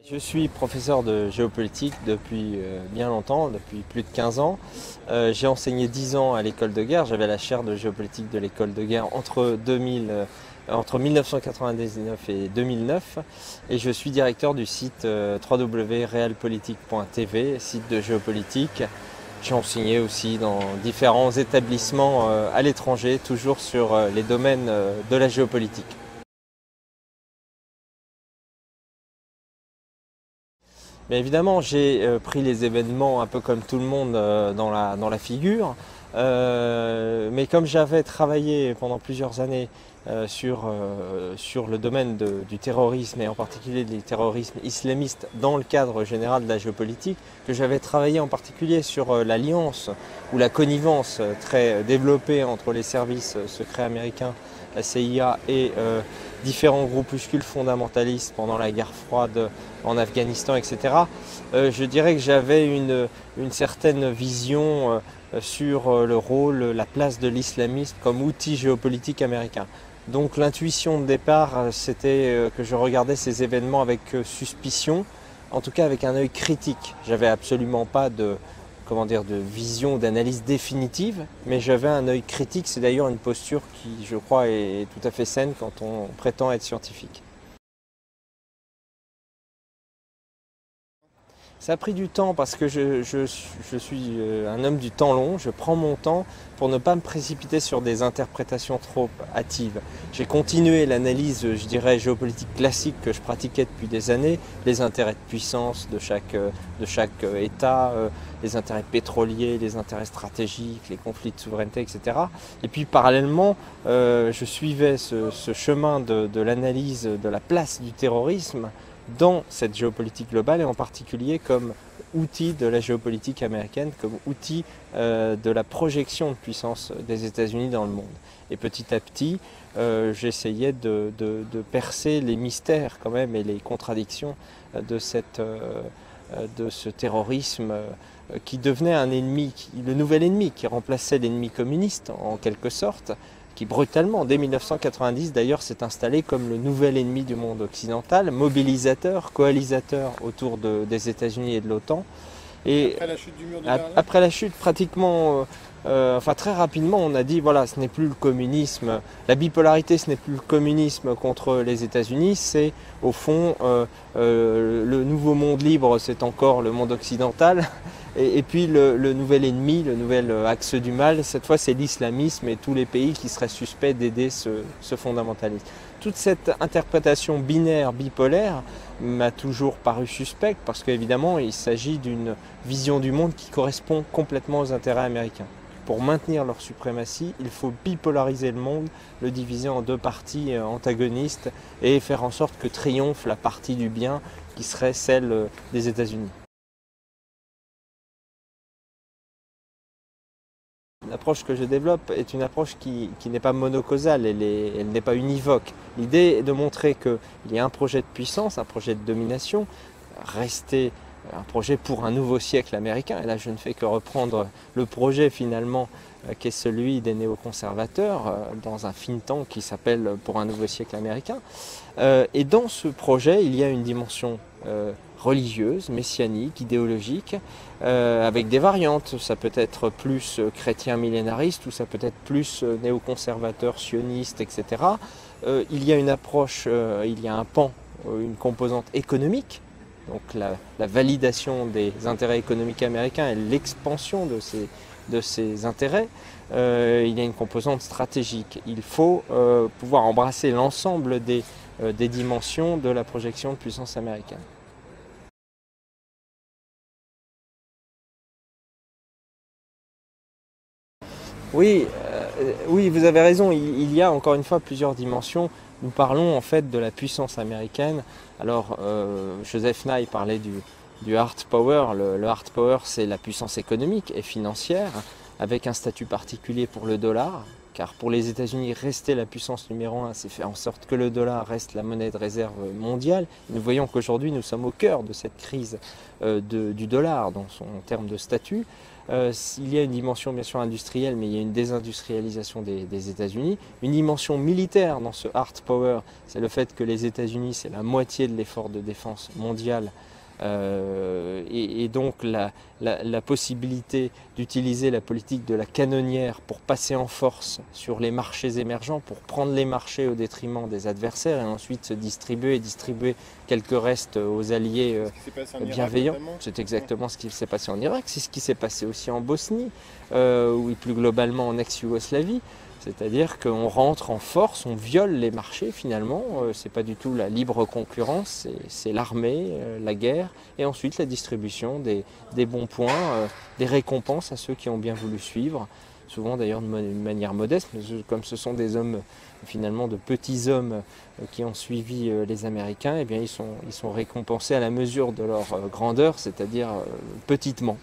Je suis professeur de géopolitique depuis bien longtemps, depuis plus de 15 ans. J'ai enseigné 10 ans à l'école de guerre, j'avais la chaire de géopolitique de l'école de guerre entre 1999 et 2009 et je suis directeur du site www.realpolitique.tv, site de géopolitique. J'ai enseigné aussi dans différents établissements à l'étranger, toujours sur les domaines de la géopolitique. Bien évidemment, j'ai pris les événements un peu comme tout le monde dans la figure, mais comme j'avais travaillé pendant plusieurs années sur le domaine du terrorisme et en particulier du terrorisme islamiste dans le cadre général de la géopolitique, que j'avais travaillé en particulier sur l'alliance ou la connivence très développée entre les services secrets américains, la CIA et différents groupuscules fondamentalistes pendant la guerre froide en Afghanistan, etc. Je dirais que j'avais une certaine vision sur le rôle, la place de l'islamisme comme outil géopolitique américain. Donc l'intuition de départ, c'était que je regardais ces événements avec suspicion, en tout cas avec un œil critique. J'avais absolument pas de vision, d'analyse définitive, mais j'avais un œil critique. C'est d'ailleurs une posture qui, je crois, est tout à fait saine quand on prétend être scientifique. Ça a pris du temps parce que je suis un homme du temps long, je prends mon temps pour ne pas me précipiter sur des interprétations trop hâtives. J'ai continué l'analyse, je dirais, géopolitique classique que je pratiquais depuis des années, les intérêts de puissance de chaque État, les intérêts pétroliers, les intérêts stratégiques, les conflits de souveraineté, etc. Et puis parallèlement, je suivais ce chemin de l'analyse de la place du terrorisme dans cette géopolitique globale et en particulier comme outil de la géopolitique américaine, comme outil de la projection de puissance des États-Unis dans le monde. Et petit à petit, j'essayais de percer les mystères quand même et les contradictions de ce terrorisme qui devenait un ennemi, le nouvel ennemi qui remplaçait l'ennemi communiste en quelque sorte, qui brutalement, dès 1990 d'ailleurs, s'est installé comme le nouvel ennemi du monde occidental, mobilisateur, coalisateur autour des États-Unis et de l'OTAN. Et après la chute du mur de Berlin ? Après la chute, pratiquement, très rapidement, on a dit voilà, ce n'est plus le communisme, la bipolarité, ce n'est plus le communisme contre les États-Unis, c'est au fond le nouveau monde libre, c'est encore le monde occidental. Et puis le nouvel ennemi, le nouvel axe du mal, cette fois c'est l'islamisme et tous les pays qui seraient suspects d'aider ce fondamentalisme. Toute cette interprétation binaire, bipolaire, m'a toujours paru suspecte parce qu'évidemment il s'agit d'une vision du monde qui correspond complètement aux intérêts américains. Pour maintenir leur suprématie, il faut bipolariser le monde, le diviser en deux parties antagonistes et faire en sorte que triomphe la partie du bien qui serait celle des États-Unis. L'approche que je développe est une approche qui n'est pas monocausale, elle n'est pas univoque. L'idée est de montrer qu'il y a un projet de puissance, un projet de domination, rester un projet pour un nouveau siècle américain. Et là, je ne fais que reprendre le projet finalement qui est celui des néoconservateurs dans un think tank qui s'appelle Pour un nouveau siècle américain. Et dans ce projet, il y a une dimension religieuse, messianique, idéologique, avec des variantes. Ça peut être plus chrétien millénariste ou ça peut être plus néoconservateur, sioniste, etc. Il y a une approche, il y a un pan, une composante économique, donc la validation des intérêts économiques américains et l'expansion de ces intérêts. Il y a une composante stratégique. Il faut pouvoir embrasser l'ensemble des dimensions de la projection de puissance américaine. Oui, vous avez raison, il y a encore une fois plusieurs dimensions. Nous parlons en fait de la puissance américaine. Alors, Joseph Nye parlait du hard power. Le hard power, c'est la puissance économique et financière, avec un statut particulier pour le dollar, car pour les États-Unis, rester la puissance numéro 1, c'est faire en sorte que le dollar reste la monnaie de réserve mondiale. Nous voyons qu'aujourd'hui, nous sommes au cœur de cette crise du dollar en termes de statut. Il y a une dimension bien sûr industrielle, mais il y a une désindustrialisation des États-Unis. Une dimension militaire dans ce hard power, c'est le fait que les États-Unis, c'est la moitié de l'effort de défense mondial. Et donc la possibilité d'utiliser la politique de la canonnière pour passer en force sur les marchés émergents, pour prendre les marchés au détriment des adversaires et ensuite se distribuer quelques restes aux alliés bienveillants. C'est exactement ce qui s'est passé en Irak, c'est ce qui s'est passé aussi en Bosnie, ou plus globalement en ex-Yougoslavie. C'est-à-dire qu'on rentre en force, on viole les marchés finalement, c'est pas du tout la libre concurrence, c'est l'armée, la guerre, et ensuite la distribution des bons points, des récompenses à ceux qui ont bien voulu suivre, souvent d'ailleurs de manière modeste, mais comme ce sont des hommes finalement de petits hommes qui ont suivi les Américains, eh bien ils sont récompensés à la mesure de leur grandeur, c'est-à-dire petitement.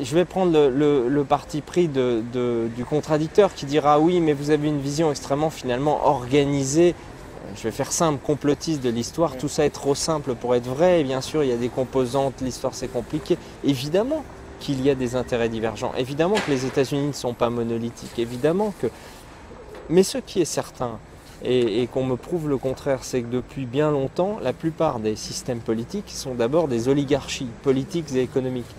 Je vais prendre le parti pris du contradicteur qui dira oui, mais vous avez une vision extrêmement finalement organisée, je vais faire simple, complotiste de l'histoire, tout ça est trop simple pour être vrai, et bien sûr il y a des composantes, l'histoire c'est compliqué, évidemment qu'il y a des intérêts divergents, évidemment que les États-Unis ne sont pas monolithiques, évidemment que... Mais ce qui est certain, et qu'on me prouve le contraire, c'est que depuis bien longtemps, la plupart des systèmes politiques sont d'abord des oligarchies politiques et économiques.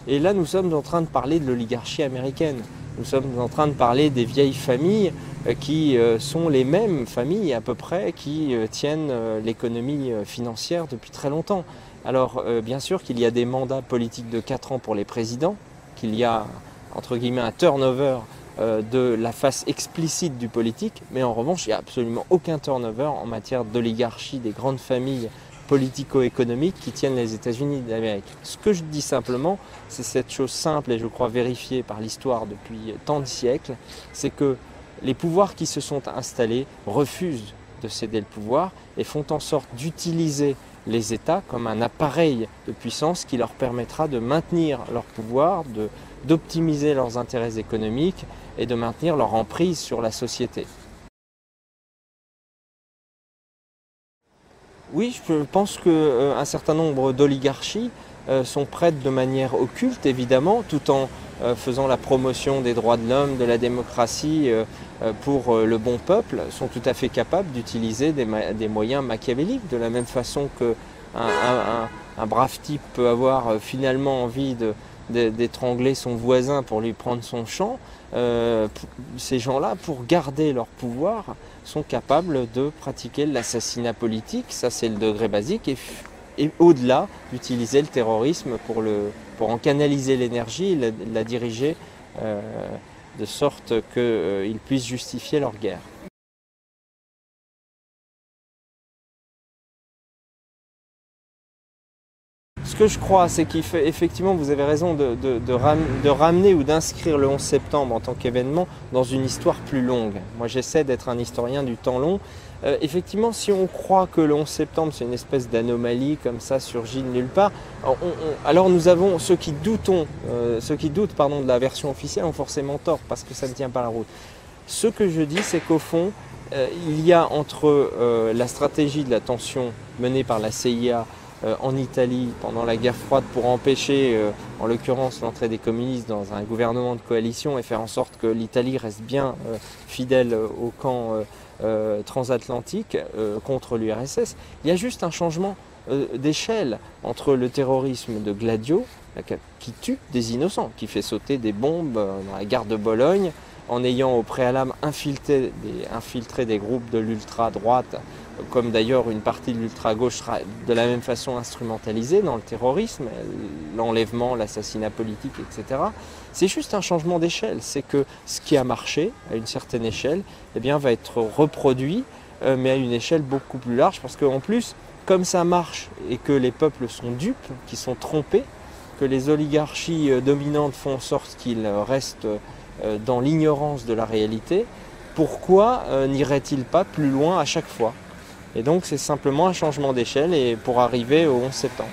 Et là, nous sommes en train de parler de l'oligarchie américaine. Nous sommes en train de parler des vieilles familles qui sont les mêmes familles à peu près qui tiennent l'économie financière depuis très longtemps. Alors, bien sûr qu'il y a des mandats politiques de 4 ans pour les présidents, qu'il y a, entre guillemets, un turnover de la face explicite du politique, mais en revanche, il n'y a absolument aucun turnover en matière d'oligarchie des grandes familles politico-économiques qui tiennent les États-Unis d'Amérique. Ce que je dis simplement, c'est cette chose simple et je crois vérifiée par l'histoire depuis tant de siècles, c'est que les pouvoirs qui se sont installés refusent de céder le pouvoir et font en sorte d'utiliser les États comme un appareil de puissance qui leur permettra de maintenir leur pouvoir, d'optimiser leurs intérêts économiques et de maintenir leur emprise sur la société. Oui, je pense qu'un certain nombre d'oligarchies sont prêtes de manière occulte, évidemment, tout en faisant la promotion des droits de l'homme, de la démocratie pour le bon peuple, sont tout à fait capables d'utiliser des moyens machiavéliques, de la même façon qu'un brave type peut avoir finalement envie d'étrangler son voisin pour lui prendre son champ. Ces gens-là, pour garder leur pouvoir, sont capables de pratiquer l'assassinat politique, ça c'est le degré basique, et au-delà d'utiliser le terrorisme pour en canaliser l'énergie et la diriger de sorte qu'ils puissent justifier leur guerre. Ce que je crois, c'est qu'effectivement, vous avez raison de ramener ou d'inscrire le 11 septembre en tant qu'événement dans une histoire plus longue. Moi, j'essaie d'être un historien du temps long. Effectivement, si on croit que le 11 septembre, c'est une espèce d'anomalie comme ça, surgit de nulle part, alors nous avons ceux qui doutent de la version officielle ont forcément tort parce que ça ne tient pas la route. Ce que je dis, c'est qu'au fond, il y a entre la stratégie de la tension menée par la CIA en Italie pendant la guerre froide pour empêcher en l'occurrence l'entrée des communistes dans un gouvernement de coalition et faire en sorte que l'Italie reste bien fidèle au camp transatlantique contre l'URSS. Il y a juste un changement d'échelle entre le terrorisme de Gladio qui tue des innocents, qui fait sauter des bombes dans la gare de Bologne en ayant au préalable infiltré des groupes de l'ultra-droite, comme d'ailleurs une partie de l'ultra-gauche sera de la même façon instrumentalisée dans le terrorisme, l'enlèvement, l'assassinat politique, etc. C'est juste un changement d'échelle, c'est que ce qui a marché à une certaine échelle eh bien, va être reproduit, mais à une échelle beaucoup plus large, parce qu'en plus, comme ça marche et que les peuples sont dupes, qui sont trompés, que les oligarchies dominantes font en sorte qu'ils restent dans l'ignorance de la réalité, pourquoi n'irait-il pas plus loin à chaque fois? Et donc c'est simplement un changement d'échelle et pour arriver au 11 septembre.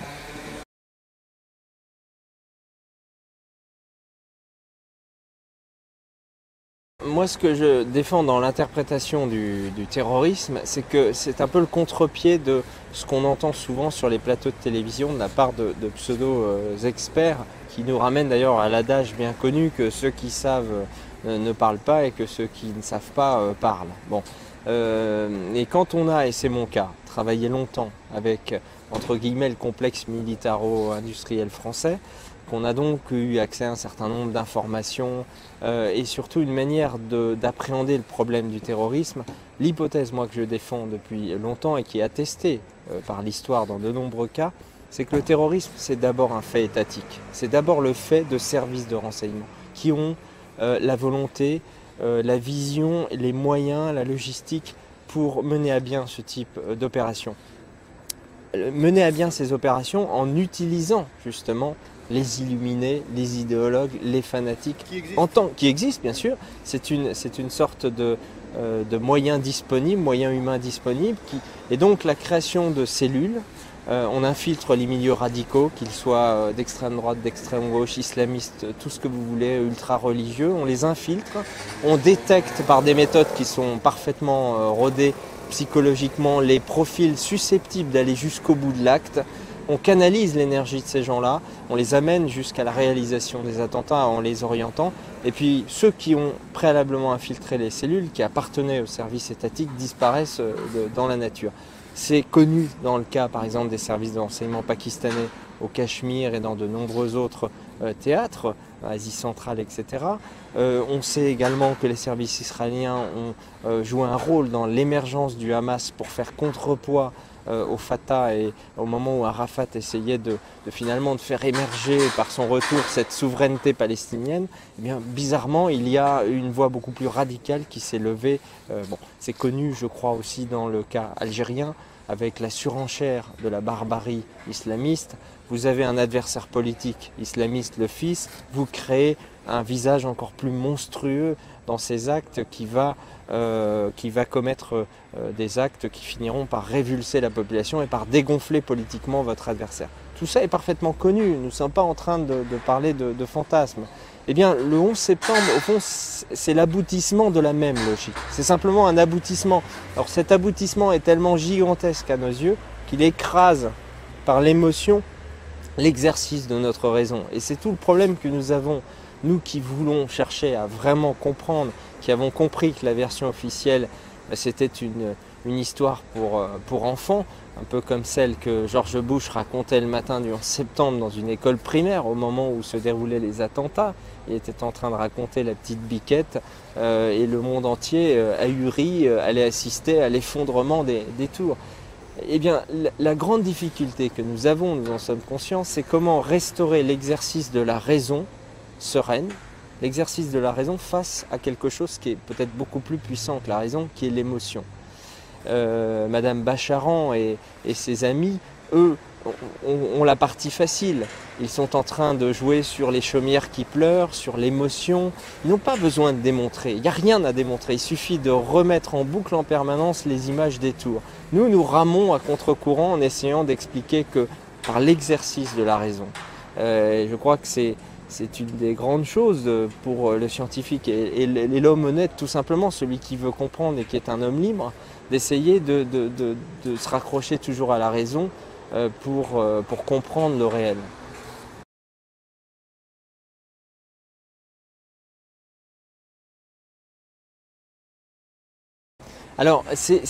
moi, ce que je défends dans l'interprétation du terrorisme, c'est que c'est un peu le contre-pied de ce qu'on entend souvent sur les plateaux de télévision de la part de pseudo-experts qui nous ramènent d'ailleurs à l'adage bien connu que ceux qui savent ne parlent pas et que ceux qui ne savent pas parlent. Bon. Et quand on a, et c'est mon cas, travaillé longtemps avec, entre guillemets, le complexe militaro-industriel français, qu'on a donc eu accès à un certain nombre d'informations et surtout une manière d'appréhender le problème du terrorisme. L'hypothèse, moi, que je défends depuis longtemps et qui est attestée par l'histoire dans de nombreux cas, c'est que le terrorisme, c'est d'abord un fait étatique. C'est d'abord le fait de services de renseignement qui ont la volonté, la vision, les moyens, la logistique pour mener à bien ce type d'opération. Mener à bien ces opérations en utilisant justement les illuminés, les idéologues, les fanatiques, qui existent bien sûr. C'est une sorte de moyens disponibles, moyens humains disponibles, et donc la création de cellules. On infiltre les milieux radicaux, qu'ils soient d'extrême droite, d'extrême gauche, islamistes, tout ce que vous voulez, ultra-religieux. On les infiltre, on détecte par des méthodes qui sont parfaitement rodées psychologiquement les profils susceptibles d'aller jusqu'au bout de l'acte. On canalise l'énergie de ces gens-là, on les amène jusqu'à la réalisation des attentats en les orientant. Et puis ceux qui ont préalablement infiltré les cellules, qui appartenaient au service étatique, disparaissent dans la nature. C'est connu dans le cas par exemple des services de renseignement pakistanais au Cachemire et dans de nombreux autres théâtres, Asie centrale, etc. On sait également que les services israéliens ont joué un rôle dans l'émergence du Hamas pour faire contrepoids au Fatah et au moment où Arafat essayait finalement de faire émerger par son retour cette souveraineté palestinienne, eh bien, bizarrement il y a une voix beaucoup plus radicale qui s'est levée. Bon, c'est connu je crois aussi dans le cas algérien avec la surenchère de la barbarie islamiste. Vous avez un adversaire politique islamiste, le fils, vous créez un visage encore plus monstrueux dans ces actes qui va commettre des actes qui finiront par révulser la population et par dégonfler politiquement votre adversaire. Tout ça est parfaitement connu, nous ne sommes pas en train de parler de fantasmes. Eh bien, le 11 septembre, au fond, c'est l'aboutissement de la même logique. C'est simplement un aboutissement. Alors cet aboutissement est tellement gigantesque à nos yeux qu'il écrase par l'émotion l'exercice de notre raison. Et c'est tout le problème que nous avons, nous qui voulons chercher à vraiment comprendre, qui avons compris que la version officielle, c'était une histoire pour enfants, un peu comme celle que George Bush racontait le matin du 11 septembre dans une école primaire au moment où se déroulaient les attentats. Il était en train de raconter la petite biquette et le monde entier, ahuri, allait assister à l'effondrement des tours. Eh bien, la grande difficulté que nous avons, nous en sommes conscients, c'est comment restaurer l'exercice de la raison sereine, l'exercice de la raison face à quelque chose qui est peut-être beaucoup plus puissant que la raison, qui est l'émotion. Madame Bacharan et ses amis, eux, ont la partie facile. Ils sont en train de jouer sur les chaumières qui pleurent, sur l'émotion. Ils n'ont pas besoin de démontrer. Il n'y a rien à démontrer. Il suffit de remettre en boucle en permanence les images des tours. Nous ramons à contre-courant en essayant d'expliquer que par l'exercice de la raison. Je crois que c'est une des grandes choses pour le scientifique et l'homme honnête, tout simplement, celui qui veut comprendre et qui est un homme libre, d'essayer de se raccrocher toujours à la raison pour comprendre le réel. Alors, c'est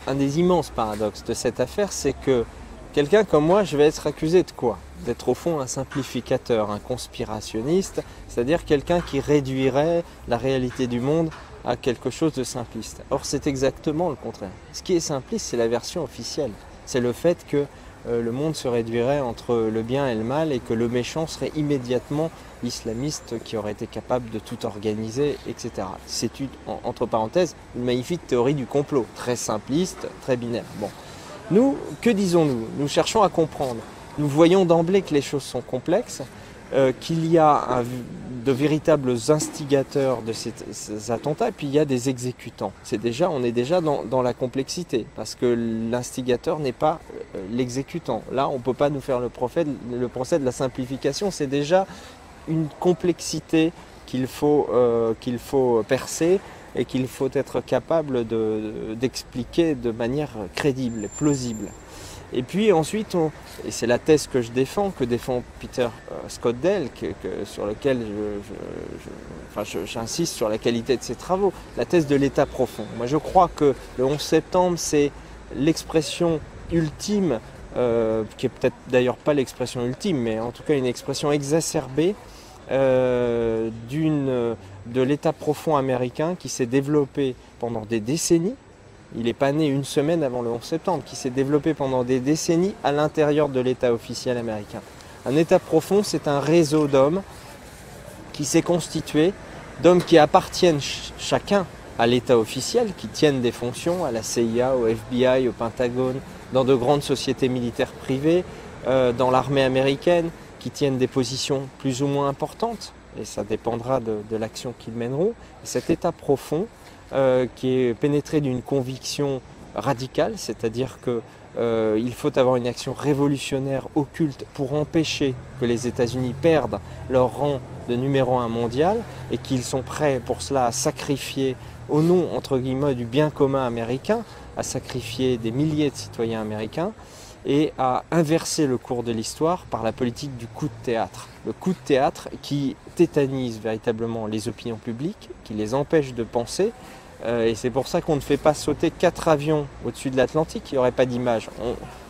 un des immenses paradoxes de cette affaire, c'est que quelqu'un comme moi, je vais être accusé de quoi? D'être au fond un simplificateur, un conspirationniste, c'est-à-dire quelqu'un qui réduirait la réalité du monde à quelque chose de simpliste. Or, c'est exactement le contraire. Ce qui est simpliste, c'est la version officielle. C'est le fait que le monde se réduirait entre le bien et le mal et que le méchant serait immédiatement l'islamiste qui aurait été capable de tout organiser, etc. C'est entre parenthèses une magnifique théorie du complot, très simpliste, très binaire. Bon. Nous, que disons-nous? Nous cherchons à comprendre. Nous voyons d'emblée que les choses sont complexes, qu'il y a de véritables instigateurs de ces attentats, et puis il y a des exécutants. On est déjà dans la complexité, parce que l'instigateur n'est pas l'exécutant. Là, on ne peut pas nous faire le procès de la simplification, c'est déjà une complexité qu'il faut percer et qu'il faut être capable d'expliquer de manière crédible et plausible. Et puis ensuite, et c'est la thèse que je défends, que défend Peter Scott-Dell, sur lequel j'insiste sur la qualité de ses travaux, la thèse de l'état profond. Moi je crois que le 11 septembre, c'est l'expression ultime, qui est peut-être d'ailleurs pas l'expression ultime, mais en tout cas une expression exacerbée de l'état profond américain qui s'est développé pendant des décennies. Il n'est pas né une semaine avant le 11 septembre, qui s'est développé pendant des décennies à l'intérieur de l'État officiel américain. Un État profond, c'est un réseau d'hommes qui s'est constitué, d'hommes qui appartiennent chacun à l'État officiel, qui tiennent des fonctions à la CIA, au FBI, au Pentagone, dans de grandes sociétés militaires privées, dans l'armée américaine, qui tiennent des positions plus ou moins importantes, et ça dépendra de l'action qu'ils mèneront. Et cet État profond, qui est pénétré d'une conviction radicale, c'est-à-dire qu'il faut avoir une action révolutionnaire occulte pour empêcher que les États-Unis perdent leur rang de numéro 1 mondial et qu'ils sont prêts pour cela à sacrifier, au nom entre guillemets du bien commun américain, à sacrifier des milliers de citoyens américains et à inverser le cours de l'histoire par la politique du coup de théâtre. Le coup de théâtre qui tétanise véritablement les opinions publiques, qui les empêche de penser. Et c'est pour ça qu'on ne fait pas sauter 4 avions au-dessus de l'Atlantique, il n'y aurait pas d'images.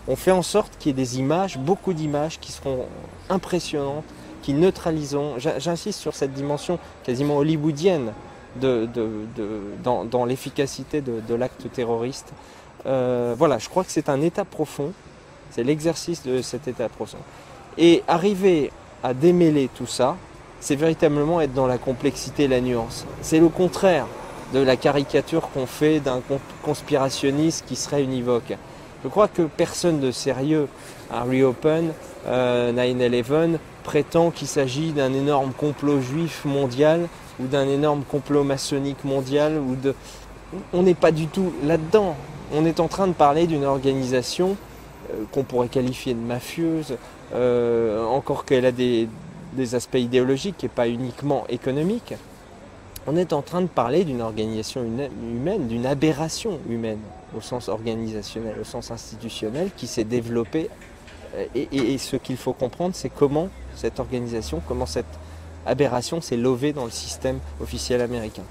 On fait en sorte qu'il y ait des images, beaucoup d'images qui seront impressionnantes, qui neutraliseront. J'insiste sur cette dimension quasiment hollywoodienne dans l'efficacité de l'acte terroriste. Voilà, je crois que c'est un état profond, c'est l'exercice de cet état profond. Et arriver à démêler tout ça, c'est véritablement être dans la complexité et la nuance. C'est le contraire de la caricature qu'on fait d'un conspirationniste qui serait univoque. Je crois que personne de sérieux à Reopen, 9/11, prétend qu'il s'agit d'un énorme complot juif mondial ou d'un énorme complot maçonnique mondial. On n'est pas du tout là-dedans. On est en train de parler d'une organisation qu'on pourrait qualifier de mafieuse, encore qu'elle a des aspects idéologiques et pas uniquement économiques. On est en train de parler d'une organisation humaine, d'une aberration humaine, au sens organisationnel, au sens institutionnel, qui s'est développée. Et ce qu'il faut comprendre, c'est comment cette organisation, comment cette aberration s'est levée dans le système officiel américain.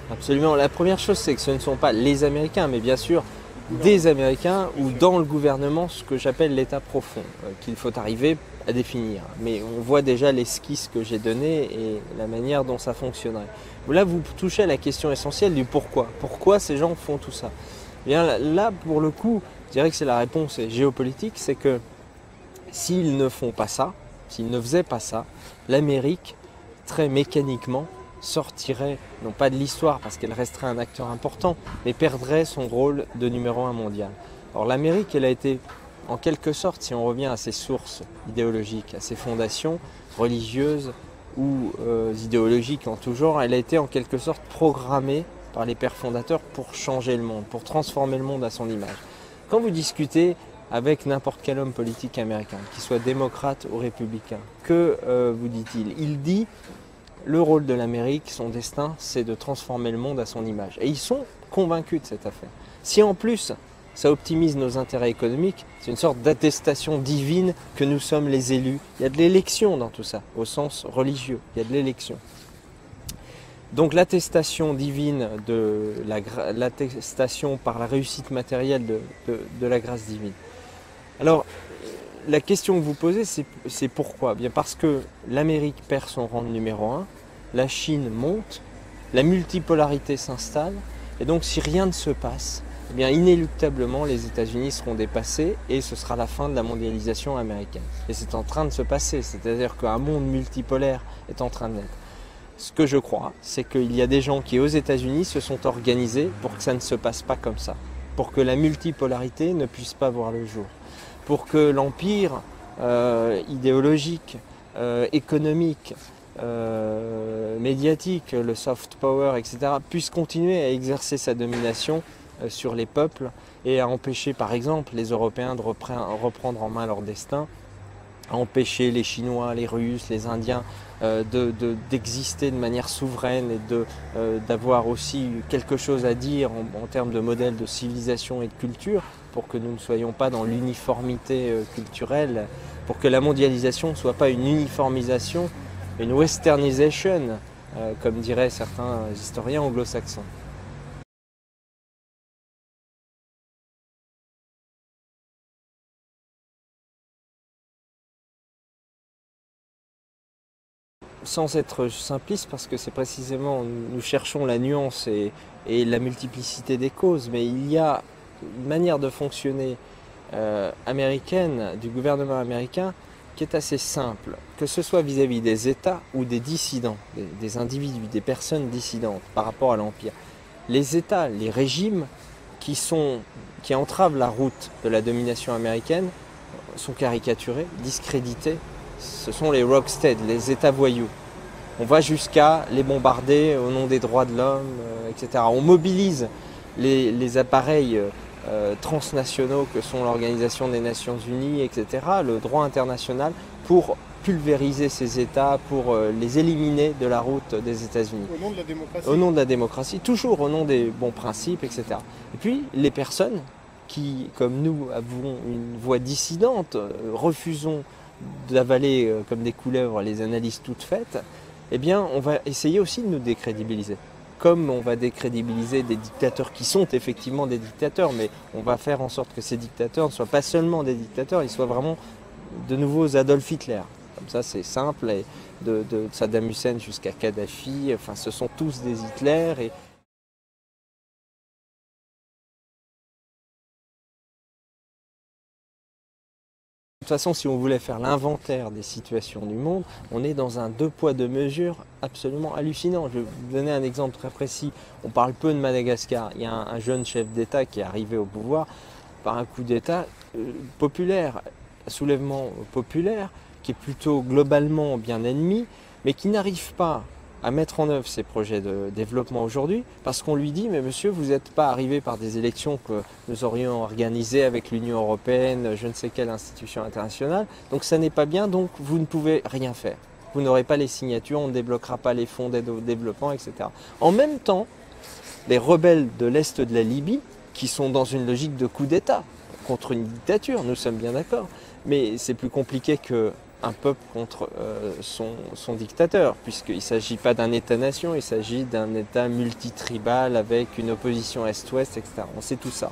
Absolument. La première chose, c'est que ce ne sont pas les Américains, mais bien sûr des Américains ou dans le gouvernement ce que j'appelle l'état profond, qu'il faut arriver à définir. Mais on voit déjà l'esquisse que j'ai donnée et la manière dont ça fonctionnerait. Là, vous touchez à la question essentielle du pourquoi. Pourquoi ces gens font tout ça ? Eh bien, là, pour le coup, je dirais que c'est la réponse géopolitique, c'est que s'ils ne font pas ça, s'ils ne faisaient pas ça, l'Amérique, très mécaniquement, sortirait, non pas de l'histoire parce qu'elle resterait un acteur important, mais perdrait son rôle de numéro 1 mondial. Alors l'Amérique, elle a été, en quelque sorte, si on revient à ses sources idéologiques, à ses fondations religieuses ou idéologiques en tout genre, elle a été en quelque sorte programmée par les pères fondateurs pour changer le monde, pour transformer le monde à son image. Quand vous discutez avec n'importe quel homme politique américain, qu'il soit démocrate ou républicain, que vous dit-il ? Il dit le rôle de l'Amérique, son destin, c'est de transformer le monde à son image. Et ils sont convaincus de cette affaire. Si en plus, ça optimise nos intérêts économiques, c'est une sorte d'attestation divine que nous sommes les élus. Il y a de l'élection dans tout ça, au sens religieux, il y a de l'élection. Donc l'attestation divine, l'attestation par la réussite matérielle de la grâce divine. Alors, la question que vous posez, c'est pourquoi ? Bien parce que l'Amérique perd son rang de numéro 1, la Chine monte, la multipolarité s'installe, et donc si rien ne se passe, eh bien inéluctablement les États-Unis seront dépassés et ce sera la fin de la mondialisation américaine. Et c'est en train de se passer, c'est-à-dire qu'un monde multipolaire est en train de naître. Ce que je crois, c'est qu'il y a des gens qui aux États-Unis se sont organisés pour que ça ne se passe pas comme ça, pour que la multipolarité ne puisse pas voir le jour, pour que l'empire idéologique, économique, médiatique, le soft power, etc., puisse continuer à exercer sa domination sur les peuples et à empêcher par exemple les Européens de reprendre en main leur destin, à empêcher les Chinois, les Russes, les Indiens d'exister de manière souveraine et d'avoir aussi quelque chose à dire en termes de modèle de civilisation et de culture, pour que nous ne soyons pas dans l'uniformité culturelle, pour que la mondialisation ne soit pas une uniformisation, une westernisation, comme diraient certains historiens anglo-saxons. Sans être simpliste, parce que c'est précisément, nous cherchons la nuance et la multiplicité des causes, mais il y a une manière de fonctionner américaine, du gouvernement américain, qui est assez simple, que ce soit vis-à-vis des États ou des dissidents, des individus, des personnes dissidentes par rapport à l'Empire. Les États, les régimes qui entravent la route de la domination américaine sont caricaturés, discrédités. Ce sont les rockstead, les États voyous. On va jusqu'à les bombarder au nom des droits de l'homme, etc. On mobilise les appareils transnationaux que sont l'Organisation des Nations Unies, etc., le droit international, pour pulvériser ces États, pour les éliminer de la route des États-Unis. Au nom de la démocratie. Au nom de la démocratie, toujours au nom des bons principes, etc. Et puis les personnes qui, comme nous, avons une voix dissidente, refusons d'avaler comme des couleuvres les analyses toutes faites, eh bien on va essayer aussi de nous décrédibiliser. Comme on va décrédibiliser des dictateurs qui sont effectivement des dictateurs, mais on va faire en sorte que ces dictateurs ne soient pas seulement des dictateurs, ils soient vraiment de nouveaux Adolf Hitler. Comme ça c'est simple, et de Saddam Hussein jusqu'à Kadhafi, enfin ce sont tous des Hitler. De toute façon, si on voulait faire l'inventaire des situations du monde, on est dans un deux poids deux mesures absolument hallucinant. Je vais vous donner un exemple très précis. On parle peu de Madagascar. Il y a un jeune chef d'État qui est arrivé au pouvoir par un coup d'État populaire, soulèvement populaire, qui est plutôt globalement bien ennemi, mais qui n'arrive pas à mettre en œuvre ses projets de développement aujourd'hui, parce qu'on lui dit « mais monsieur, vous n'êtes pas arrivé par des élections que nous aurions organisées avec l'Union européenne, je ne sais quelle institution internationale, donc ça n'est pas bien, donc vous ne pouvez rien faire. Vous n'aurez pas les signatures, on ne débloquera pas les fonds d'aide au développement, etc. » En même temps, les rebelles de l'Est de la Libye, qui sont dans une logique de coup d'État contre une dictature, nous sommes bien d'accord, mais c'est plus compliqué que un peuple contre son dictateur, puisqu'il ne s'agit pas d'un État-nation, il s'agit d'un État multitribal avec une opposition Est-Ouest, etc. On sait tout ça.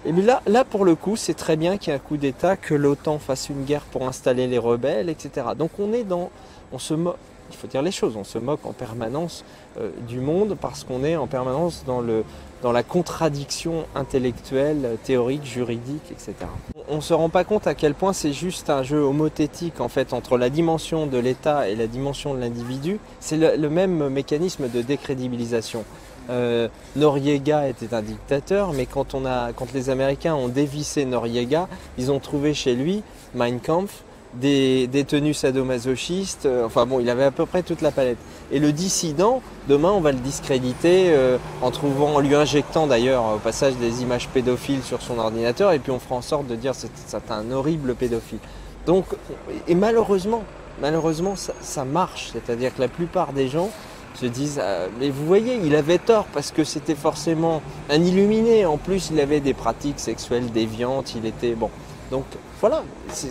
Et bien là, pour le coup, c'est très bien qu'il y ait un coup d'État, que l'OTAN fasse une guerre pour installer les rebelles, etc. Donc on se moque, il faut dire les choses, on se moque en permanence du monde, parce qu'on est en permanence dans la contradiction intellectuelle, théorique, juridique, etc. On ne se rend pas compte à quel point c'est juste un jeu homothétique en fait entre la dimension de l'État et la dimension de l'individu. C'est le même mécanisme de décrédibilisation. Noriega était un dictateur, mais quand les Américains ont dévissé Noriega, ils ont trouvé chez lui Mein Kampf, des détenus sadomasochistes, enfin bon, il avait à peu près toute la palette. Et le dissident, demain on va le discréditer en lui injectant d'ailleurs au passage des images pédophiles sur son ordinateur, et puis on fera en sorte de dire c'est un horrible pédophile. Donc, et malheureusement ça marche, c'est-à-dire que la plupart des gens se disent mais vous voyez, il avait tort parce que c'était forcément un illuminé, en plus il avait des pratiques sexuelles déviantes, il était bon. Donc voilà,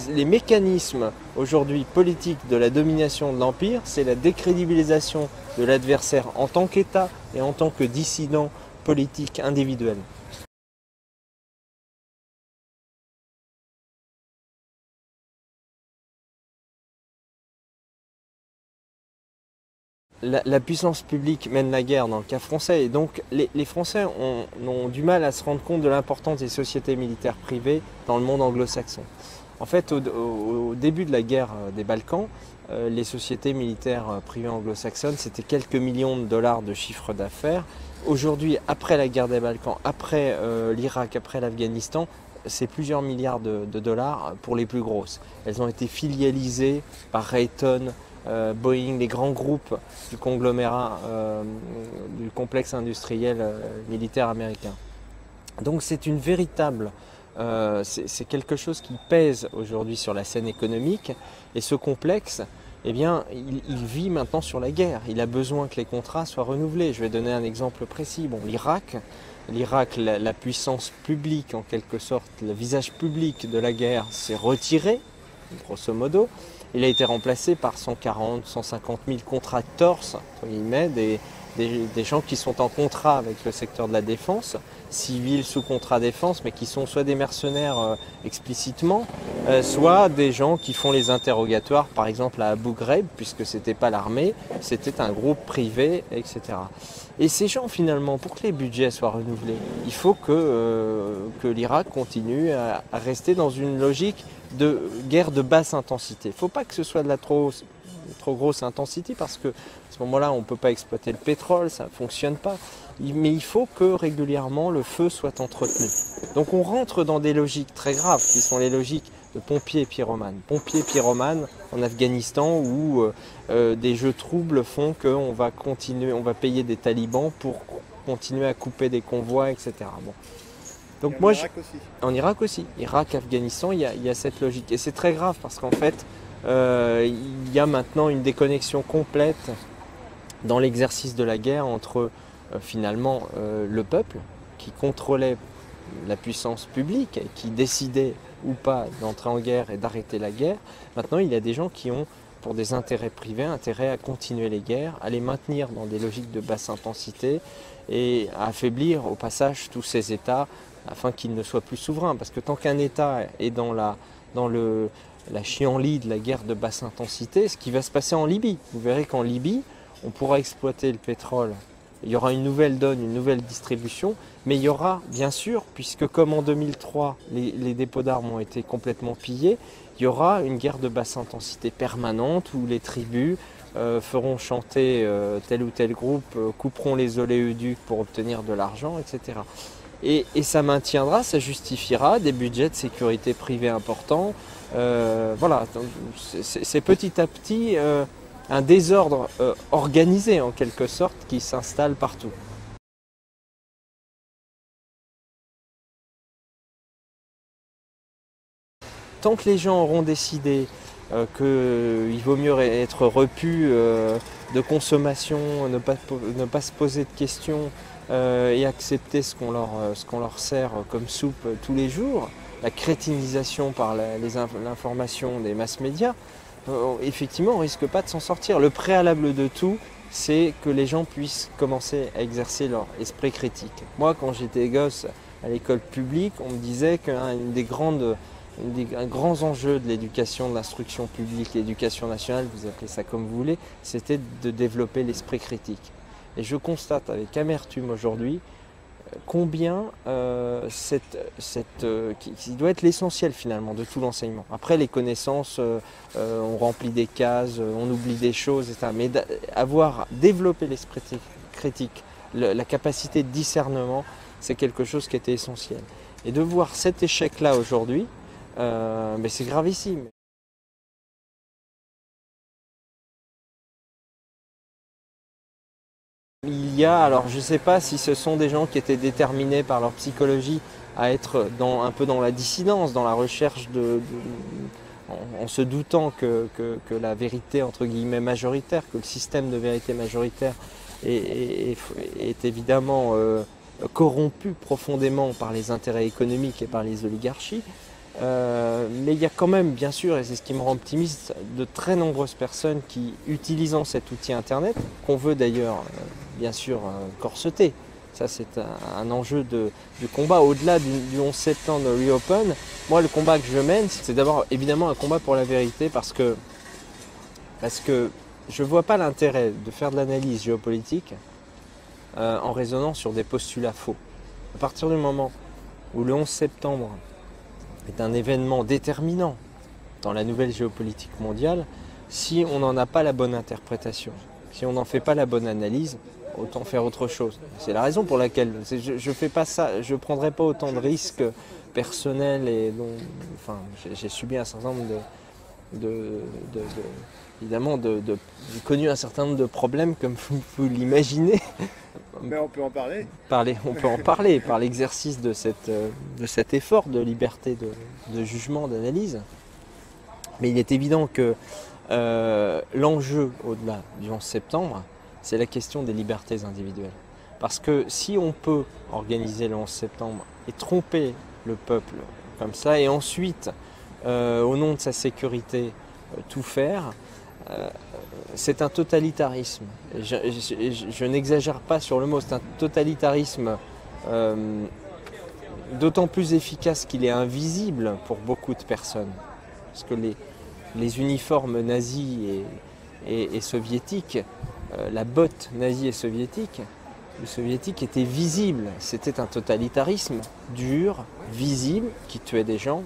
les mécanismes aujourd'hui politiques de la domination de l'Empire, c'est la décrédibilisation de l'adversaire en tant qu'État et en tant que dissident politique individuel. La puissance publique mène la guerre dans le cas français, et donc les Français ont du mal à se rendre compte de l'importance des sociétés militaires privées dans le monde anglo-saxon. En fait, au début de la guerre des Balkans, les sociétés militaires privées anglo-saxonnes, c'était quelques millions de dollars de chiffre d'affaires. Aujourd'hui, après la guerre des Balkans, après l'Irak, après l'Afghanistan, c'est plusieurs milliards de dollars pour les plus grosses. Elles ont été filialisées par Raytheon, Boeing, les grands groupes du conglomérat, du complexe industriel militaire américain. Donc c'est une véritable, c'est quelque chose qui pèse aujourd'hui sur la scène économique, et ce complexe, eh bien, il vit maintenant sur la guerre. Il a besoin que les contrats soient renouvelés. Je vais donner un exemple précis. Bon, l'Irak, la puissance publique, en quelque sorte, le visage public de la guerre s'est retiré, grosso modo. Il a été remplacé par 140, 150 000 contractors, entre guillemets, des gens qui sont en contrat avec le secteur de la défense, civils sous contrat défense, mais qui sont soit des mercenaires explicitement, soit des gens qui font les interrogatoires, par exemple à Abu Ghraib, puisque c'était pas l'armée, c'était un groupe privé, etc. Et ces gens, finalement, pour que les budgets soient renouvelés, il faut que l'Irak continue à rester dans une logique de guerre de basse intensité. Il ne faut pas que ce soit de la trop grosse intensité, parce que à ce moment-là, on ne peut pas exploiter le pétrole, ça ne fonctionne pas. Mais il faut que régulièrement le feu soit entretenu. Donc on rentre dans des logiques très graves, qui sont les logiques de pompiers pyromanes. Pompiers pyromanes en Afghanistan, où des jeux troubles font qu'on va continuer, on va payer des talibans pour continuer à couper des convois, etc. Bon. Donc moi, en Irak aussi, Irak, Afghanistan, il y a cette logique. Et c'est très grave, parce qu'en fait, il y a maintenant une déconnexion complète dans l'exercice de la guerre entre finalement le peuple qui contrôlait la puissance publique et qui décidait ou pas d'entrer en guerre et d'arrêter la guerre. Maintenant, il y a des gens qui ont, pour des intérêts privés, intérêt à continuer les guerres, à les maintenir dans des logiques de basse intensité et à affaiblir au passage tous ces États afin qu'ils ne soient plus souverains. Parce que tant qu'un État est dans la chienlit de la guerre de basse intensité, ce qui va se passer en Libye. Vous verrez qu'en Libye, on pourra exploiter le pétrole. Il y aura une nouvelle donne, une nouvelle distribution, mais il y aura, bien sûr, puisque comme en 2003, les dépôts d'armes ont été complètement pillés, il y aura une guerre de basse intensité permanente où les tribus feront chanter tel ou tel groupe, couperont les oléoducs pour obtenir de l'argent, etc. Et ça maintiendra, ça justifiera des budgets de sécurité privée importants. Voilà, c'est petit à petit un désordre organisé en quelque sorte qui s'installe partout. Tant que les gens auront décidé qu'il vaut mieux être repu de consommation, ne pas se poser de questions et accepter ce qu'on leur sert comme soupe tous les jours, la crétinisation par l'information des mass médias, effectivement on ne risque pas de s'en sortir. Le préalable de tout, c'est que les gens puissent commencer à exercer leur esprit critique. Moi, quand j'étais gosse à l'école publique, on me disait qu'un des grands enjeux de l'éducation, de l'instruction publique, l'éducation nationale, vous appelez ça comme vous voulez, c'était de développer l'esprit critique. Et je constate avec amertume aujourd'hui combien qui doit être l'essentiel finalement de tout l'enseignement. Après les connaissances, on remplit des cases, on oublie des choses, etc. Mais avoir développé l'esprit critique, la capacité de discernement, c'est quelque chose qui était essentiel. Et de voir cet échec-là aujourd'hui, mais c'est gravissime. Il y a, alors je ne sais pas si ce sont des gens qui étaient déterminés par leur psychologie à être un peu dans la dissidence, dans la recherche en se doutant que la vérité entre guillemets majoritaire, que le système de vérité majoritaire est évidemment corrompu profondément par les intérêts économiques et par les oligarchies. Mais il y a quand même, bien sûr, et c'est ce qui me rend optimiste, de très nombreuses personnes qui, utilisant cet outil Internet, qu'on veut d'ailleurs, bien sûr, corseter, ça c'est un enjeu de combat, au-delà du 11 septembre de Reopen, moi le combat que je mène, c'est d'abord évidemment un combat pour la vérité, parce que je ne vois pas l'intérêt de faire de l'analyse géopolitique en raisonnant sur des postulats faux. À partir du moment où le 11 septembre est un événement déterminant dans la nouvelle géopolitique mondiale, si on n'en a pas la bonne interprétation, si on n'en fait pas la bonne analyse, autant faire autre chose. C'est la raison pour laquelle je fais pas ça, je ne prendrai pas autant de risques personnels et enfin, j'ai subi un certain nombre évidemment, j'ai connu un certain nombre de problèmes comme vous l'imaginez Mais on peut en parler. On peut en parler par l'exercice de cet effort de liberté de jugement, d'analyse. Mais il est évident que l'enjeu au-delà du 11 septembre, c'est la question des libertés individuelles. Parce que si on peut organiser le 11 septembre et tromper le peuple comme ça, et ensuite, au nom de sa sécurité, tout faire, c'est un totalitarisme. Je n'exagère pas sur le mot, c'est un totalitarisme d'autant plus efficace qu'il est invisible pour beaucoup de personnes. Parce que les uniformes nazis et soviétiques, la botte nazie et soviétique, le soviétique était visible. C'était un totalitarisme dur, visible, qui tuait des gens.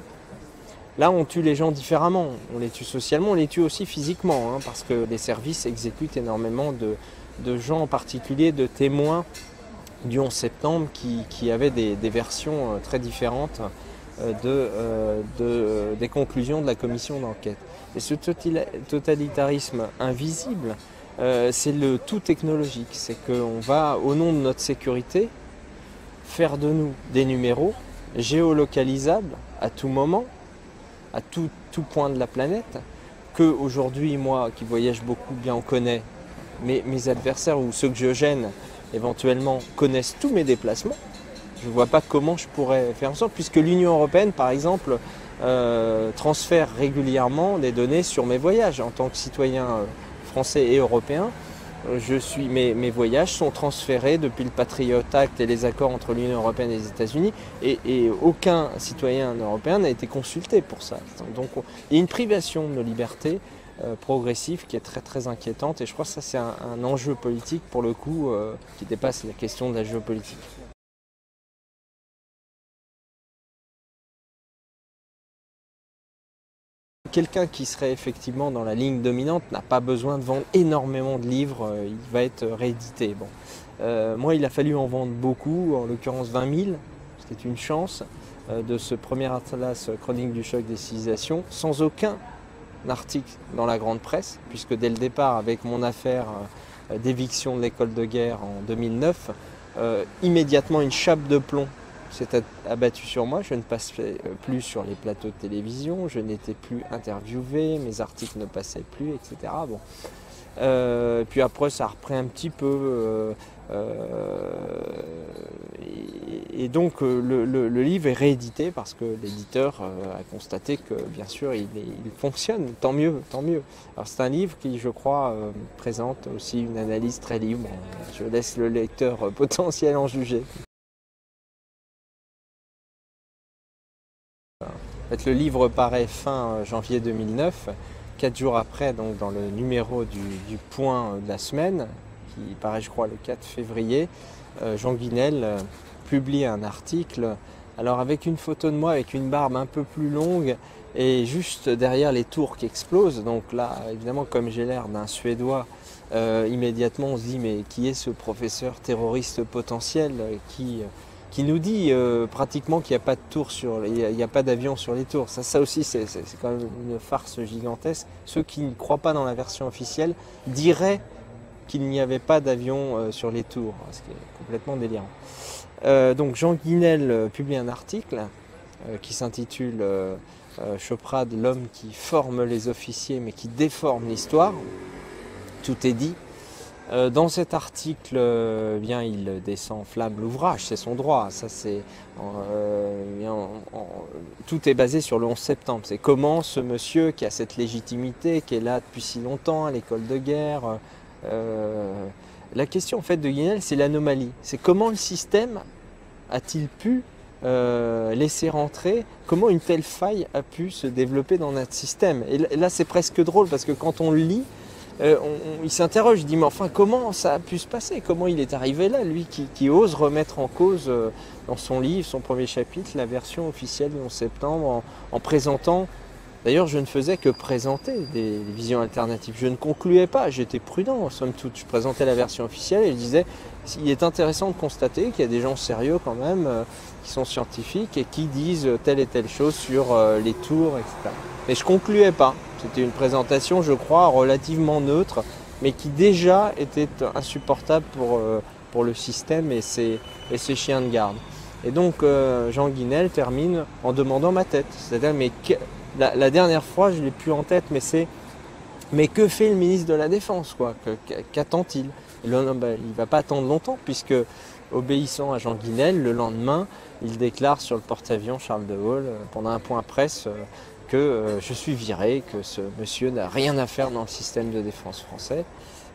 Là, on tue les gens différemment. On les tue socialement, on les tue aussi physiquement, hein, parce que les services exécutent énormément de gens, en particulier de témoins du 11 septembre, qui avaient des versions très différentes des conclusions de la commission d'enquête. Et ce totalitarisme invisible, c'est le tout technologique. C'est qu'on va, au nom de notre sécurité, faire de nous des numéros géolocalisables à tout moment, à tout point de la planète, que aujourd'hui, moi qui voyage beaucoup, bien on connaît, mes adversaires ou ceux que je gêne éventuellement connaissent tous mes déplacements. Je ne vois pas comment je pourrais faire en sorte, puisque l'Union européenne, par exemple, transfère régulièrement des données sur mes voyages. En tant que citoyen français et européen, mes voyages sont transférés depuis le Patriot Act et les accords entre l'Union européenne et les États-Unis, et aucun citoyen européen n'a été consulté pour ça. Donc il y a une privation de nos libertés progressive qui est très très inquiétante, et je crois que ça c'est un enjeu politique pour le coup qui dépasse la question de la géopolitique. Quelqu'un qui serait effectivement dans la ligne dominante n'a pas besoin de vendre énormément de livres, il va être réédité. Bon. Moi, il a fallu en vendre beaucoup, en l'occurrence 20 000, c'était une chance, de ce premier atlas Chronique du choc des civilisations, sans aucun article dans la grande presse, puisque dès le départ, avec mon affaire d'éviction de l'école de guerre en 2009, immédiatement une chape de plomb s'est abattu sur moi. Je ne passais plus sur les plateaux de télévision, je n'étais plus interviewé, mes articles ne passaient plus, etc. Bon. Puis après, ça a repris un petit peu. Et donc, le livre est réédité parce que l'éditeur a constaté que, bien sûr, il fonctionne. Tant mieux, tant mieux. Alors, c'est un livre qui, je crois, présente aussi une analyse très libre. Je laisse le lecteur potentiel en juger. En fait, le livre paraît fin janvier 2009, 4 jours après, donc dans le numéro du Point de la semaine, qui paraît je crois le 4 février, Jean Guinel publie un article, alors avec une photo de moi avec une barbe un peu plus longue et juste derrière les tours qui explosent. Donc là, évidemment, comme j'ai l'air d'un Suédois, immédiatement on se dit mais qui est ce professeur terroriste potentiel qui nous dit pratiquement qu'il n'y a pas de tour il n'y a pas d'avion sur les tours. Ça aussi, c'est quand même une farce gigantesque. Ceux qui ne croient pas dans la version officielle diraient qu'il n'y avait pas d'avion sur les tours, ce qui est complètement délirant. Donc Jean Guinel publie un article qui s'intitule Choprad, l'homme qui forme les officiers mais qui déforme l'histoire. Tout est dit. Dans cet article, bien, il descend en flamme l'ouvrage, c'est son droit. Ça, tout est basé sur le 11 septembre. C'est comment ce monsieur qui a cette légitimité, qui est là depuis si longtemps à l'école de guerre. La question en fait de Guinel, c'est l'anomalie. C'est comment le système a-t-il pu laisser rentrer, comment une telle faille a pu se développer dans notre système. Et là, c'est presque drôle parce que quand on le lit, il s'interroge, il dit mais enfin comment ça a pu se passer, comment il est arrivé là, lui qui ose remettre en cause dans son livre, son premier chapitre, la version officielle du 11 septembre en présentant, d'ailleurs je ne faisais que présenter des visions alternatives, je ne concluais pas, j'étais prudent somme toute, je présentais la version officielle et je disais il est intéressant de constater qu'il y a des gens sérieux quand même, qui sont scientifiques et qui disent telle et telle chose sur les tours, etc. Mais je ne concluais pas. C'était une présentation, je crois, relativement neutre, mais qui déjà était insupportable pour le système et ses chiens de garde. Et donc Jean Guinel termine en demandant ma tête. C'est-à-dire, mais la dernière fois, je ne l'ai plus en tête, mais que fait le ministre de la Défense, quoi? Qu'attend-il? Il ne va pas attendre longtemps, puisque, obéissant à Jean Guinel, le lendemain, il déclare sur le porte-avions Charles de Gaulle, pendant un point presse, que je suis viré, que ce monsieur n'a rien à faire dans le système de défense français.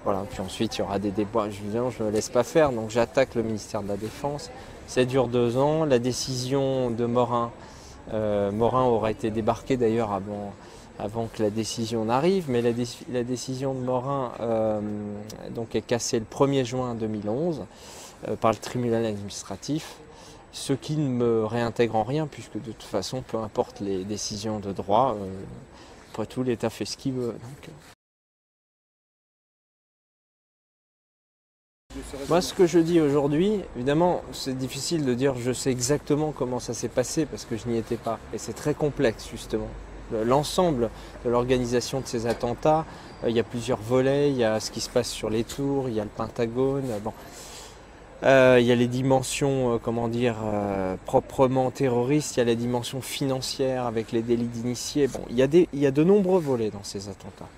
Voilà. Puis ensuite, il y aura des débats. Je ne me laisse pas faire, donc j'attaque le ministère de la Défense. Ça dure 2 ans. La décision de Morin, Morin aura été débarqué d'ailleurs avant que la décision n'arrive, mais la décision de Morin donc est cassée le 1er juin 2011 par le tribunal administratif, ce qui ne me réintègre en rien, puisque de toute façon, peu importe les décisions de droit, après tout, l'État fait ce qu'il veut. Donc. Moi, ce que je dis aujourd'hui, évidemment, c'est difficile de dire je sais exactement comment ça s'est passé, parce que je n'y étais pas, et c'est très complexe, justement. L'ensemble de l'organisation de ces attentats, il y a plusieurs volets, il y a ce qui se passe sur les tours, il y a le Pentagone, bon. Il y a les dimensions, proprement terroristes, il y a la dimension financière avec les délits d'initiés. Bon, il y a de nombreux volets dans ces attentats.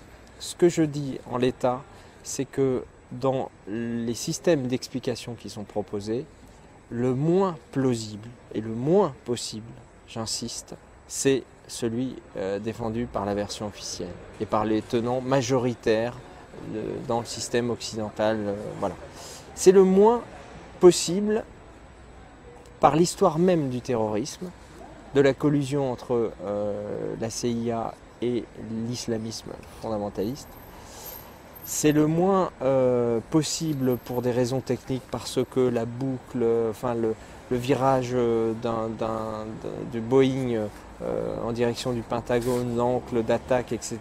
Ce que je dis en l'état, c'est que dans les systèmes d'explication qui sont proposés, le moins plausible et le moins possible, j'insiste, c'est celui défendu par la version officielle et par les tenants majoritaires dans le système occidental. Voilà. C'est le moins possible par l'histoire même du terrorisme, de la collusion entre la CIA et l'islamisme fondamentaliste. C'est le moins possible pour des raisons techniques, parce que la boucle, le virage du Boeing en direction du Pentagone, l'angle d'attaque, etc.,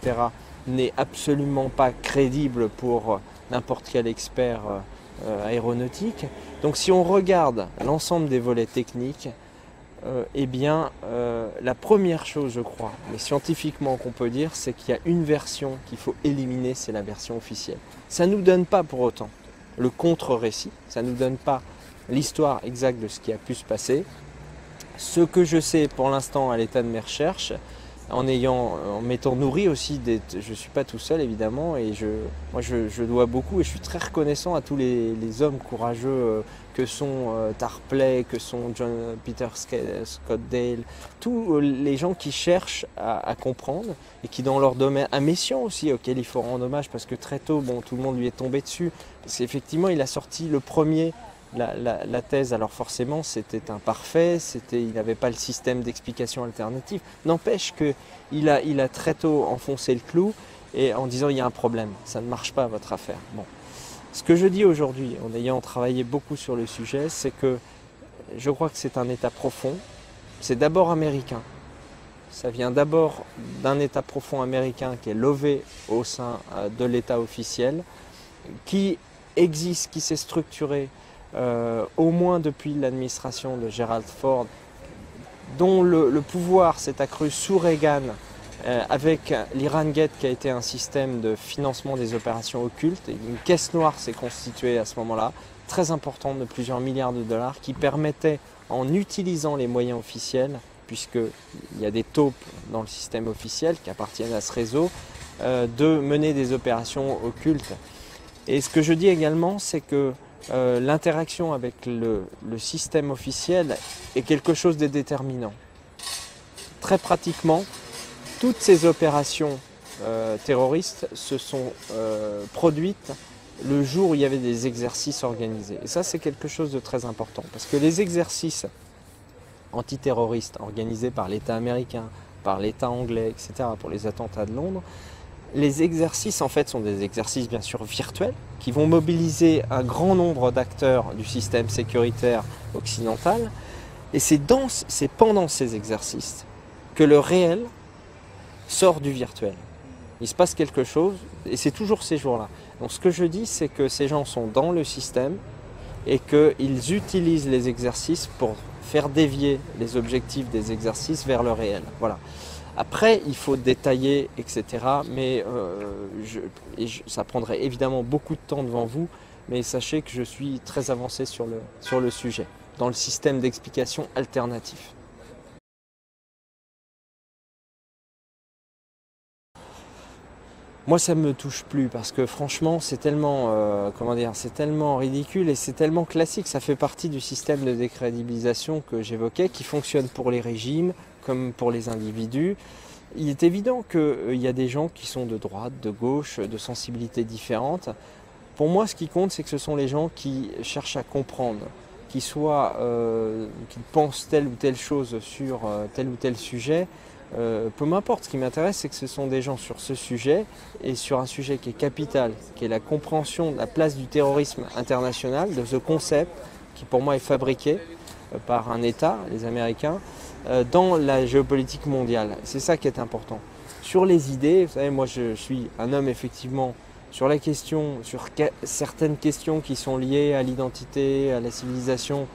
n'est absolument pas crédible pour n'importe quel expert aéronautique. Donc si on regarde l'ensemble des volets techniques, la première chose, je crois, mais scientifiquement qu'on peut dire, c'est qu'il y a une version qu'il faut éliminer, c'est la version officielle. Ça ne nous donne pas pour autant le contre-récit, ça ne nous donne pas l'histoire exacte de ce qui a pu se passer. Ce que je sais pour l'instant à l'état de mes recherches, en m'étant nourri aussi, je ne suis pas tout seul évidemment, et je dois beaucoup, et je suis très reconnaissant à tous les hommes courageux que sont Tarpley, que sont Peter Scott Dale, tous les gens qui cherchent à comprendre et qui dans leur domaine, un Messiaen aussi auquel il faut rendre hommage, parce que très tôt, tout le monde lui est tombé dessus, parce qu'effectivement il a sorti le premier la thèse. Alors forcément c'était imparfait, il n'avait pas le système d'explication alternative, n'empêche qu'il a très tôt enfoncé le clou et en disant il y a un problème, ça ne marche pas votre affaire. Bon. Ce que je dis aujourd'hui, en ayant travaillé beaucoup sur le sujet, c'est que je crois que c'est un État profond. C'est d'abord américain. Ça vient d'abord d'un État profond américain qui est lové au sein de l'État officiel, qui existe, qui s'est structuré au moins depuis l'administration de Gerald Ford, dont le pouvoir s'est accru sous Reagan, avec l'Iran-Gate qui a été un système de financement des opérations occultes. Et une caisse noire s'est constituée à ce moment-là, très importante, de plusieurs milliards de dollars, qui permettait, en utilisant les moyens officiels, puisqu'il y a des taupes dans le système officiel qui appartiennent à ce réseau, de mener des opérations occultes. Et ce que je dis également, c'est que l'interaction avec le système officiel est quelque chose de déterminant. Très pratiquement, toutes ces opérations terroristes se sont produites le jour où il y avait des exercices organisés. Et ça, c'est quelque chose de très important, parce que les exercices antiterroristes organisés par l'État américain, par l'État anglais, etc., pour les attentats de Londres, les exercices, en fait, sont des exercices bien sûr virtuels qui vont mobiliser un grand nombre d'acteurs du système sécuritaire occidental. Et c'est pendant ces exercices que le réel sort du virtuel. Il se passe quelque chose, et c'est toujours ces jours-là. Donc ce que je dis, c'est que ces gens sont dans le système et qu'ils utilisent les exercices pour faire dévier les objectifs des exercices vers le réel. Voilà. Après, il faut détailler, etc. Mais ça prendrait évidemment beaucoup de temps devant vous. mais sachez que je suis très avancé sur le sujet, dans le système d'explication alternatif. Moi, ça ne me touche plus parce que franchement, c'est tellement, c'est tellement ridicule et c'est tellement classique. Ça fait partie du système de décrédibilisation que j'évoquais, qui fonctionne pour les régimes comme pour les individus. Il est évident qu'il y a des gens qui sont de droite, de gauche, de sensibilités différentes. Pour moi, ce qui compte, c'est que ce sont les gens qui cherchent à comprendre, qui pensent telle ou telle chose sur tel ou tel sujet. Peu m'importe, ce qui m'intéresse, c'est que ce sont des gens sur ce sujet et sur un sujet qui est capital, qui est la compréhension de la place du terrorisme international, de ce concept qui pour moi est fabriqué par un État, les Américains, dans la géopolitique mondiale. C'est ça qui est important. Sur les idées, vous savez, moi je suis un homme effectivement sur la question, sur certaines questions qui sont liées à l'identité, à la civilisation.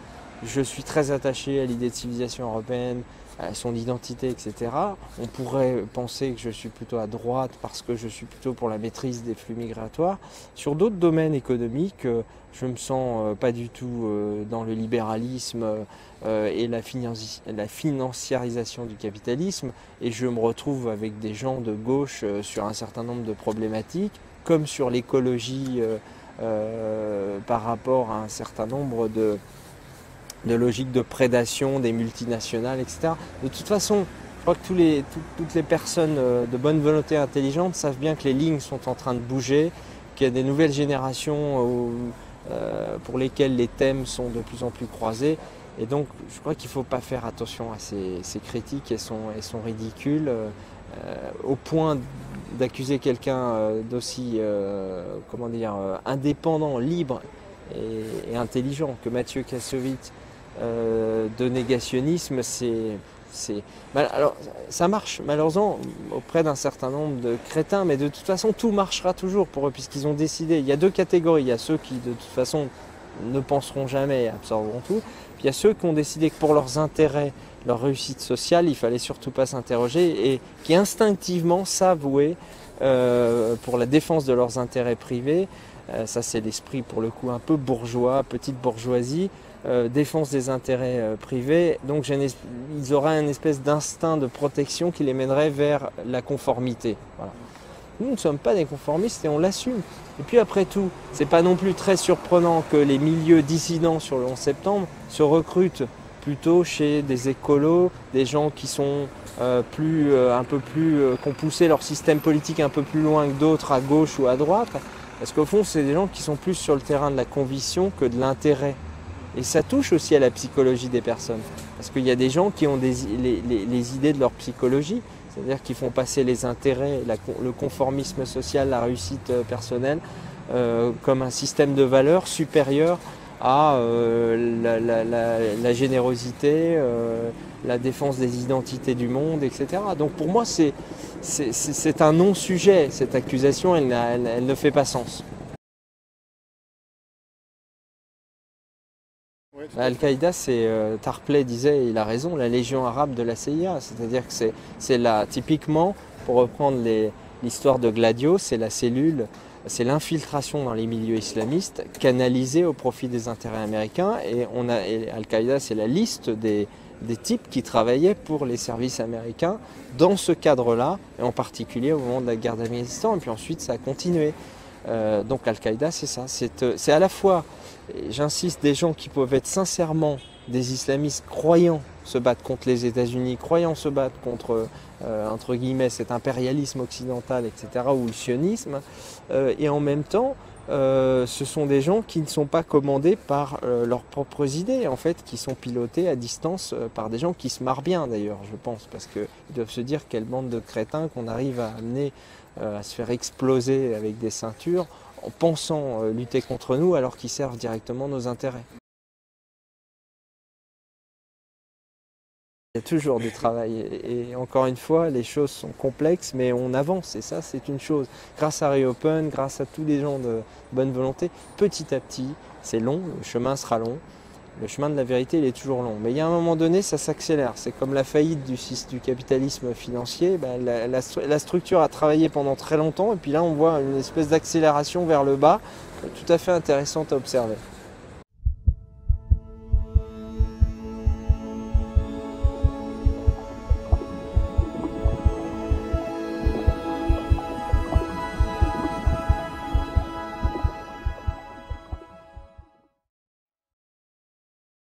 Je suis très attaché à l'idée de civilisation européenne, à son identité, etc. On pourrait penser que je suis plutôt à droite parce que je suis plutôt pour la maîtrise des flux migratoires. Sur d'autres domaines économiques, je ne me sens pas du tout dans le libéralisme et la financiarisation du capitalisme, et je me retrouve avec des gens de gauche sur un certain nombre de problématiques, comme sur l'écologie par rapport à un certain nombre de logiques de prédation des multinationales, etc. De toute façon, je crois que toutes les personnes de bonne volonté intelligente savent bien que les lignes sont en train de bouger, qu'il y a des nouvelles générations pour lesquelles les thèmes sont de plus en plus croisés. Et donc, je crois qu'il ne faut pas faire attention à ces critiques, elles sont ridicules, au point d'accuser quelqu'un d'aussi indépendant, libre et intelligent que Mathieu Kassovitz de négationnisme. Alors, ça marche malheureusement auprès d'un certain nombre de crétins, mais de toute façon tout marchera toujours pour eux puisqu'ils ont décidé. Il y a deux catégories, il y a ceux qui de toute façon ne penseront jamais et absorberont tout, puis il y a ceux qui ont décidé que pour leurs intérêts, leur réussite sociale, il fallait surtout pas s'interroger et qui instinctivement s'avouaient pour la défense de leurs intérêts privés. Ça c'est l'esprit pour le coup un peu bourgeois, petite bourgeoisie, défense des intérêts privés. Donc ils auraient une espèce d'instinct de protection qui les mènerait vers la conformité. Voilà. Nous ne sommes pas des conformistes et on l'assume. Et puis après tout, c'est pas non plus très surprenant que les milieux dissidents sur le 11 septembre se recrutent plutôt chez des écolos, des gens qui sont qui ont poussé leur système politique un peu plus loin que d'autres à gauche ou à droite. Parce qu'au fond, c'est des gens qui sont plus sur le terrain de la conviction que de l'intérêt. Et ça touche aussi à la psychologie des personnes. Parce qu'il y a des gens qui ont les idées de leur psychologie, c'est-à-dire qui font passer les intérêts, le conformisme social, la réussite personnelle, comme un système de valeurs supérieur à la générosité, la défense des identités du monde, etc. Donc pour moi, c'est un non-sujet, cette accusation, elle ne fait pas sens. Al-Qaïda, Tarpley disait, il a raison, la légion arabe de la CIA. C'est-à-dire que c'est là, typiquement, pour reprendre l'histoire de Gladio, c'est la cellule, c'est l'infiltration dans les milieux islamistes canalisée au profit des intérêts américains. Et Al-Qaïda, c'est la liste des types qui travaillaient pour les services américains dans ce cadre-là, et en particulier au moment de la guerre d'Afghanistan, et puis ensuite ça a continué. Donc Al-Qaïda, c'est ça, c'est à la fois, j'insiste, des gens qui peuvent être sincèrement des islamistes croyant se battre contre les États-Unis, croyant se battre contre, entre guillemets, cet impérialisme occidental, etc., ou le sionisme, et en même temps, ce sont des gens qui ne sont pas commandés par leurs propres idées, en fait, qui sont pilotés à distance par des gens qui se marrent bien d'ailleurs, je pense, parce qu'ils doivent se dire quelle bande de crétins qu'on arrive à amener à se faire exploser avec des ceintures en pensant lutter contre nous alors qu'ils servent directement nos intérêts. Il y a toujours du travail et encore une fois, les choses sont complexes, mais on avance et ça, c'est une chose. Grâce à Reopen, grâce à tous les gens de bonne volonté, petit à petit, c'est long, le chemin sera long. Le chemin de la vérité, il est toujours long. Mais il y a un moment donné, ça s'accélère. C'est comme la faillite du capitalisme financier. La structure a travaillé pendant très longtemps et puis là, on voit une espèce d'accélération vers le bas tout à fait intéressantes à observer.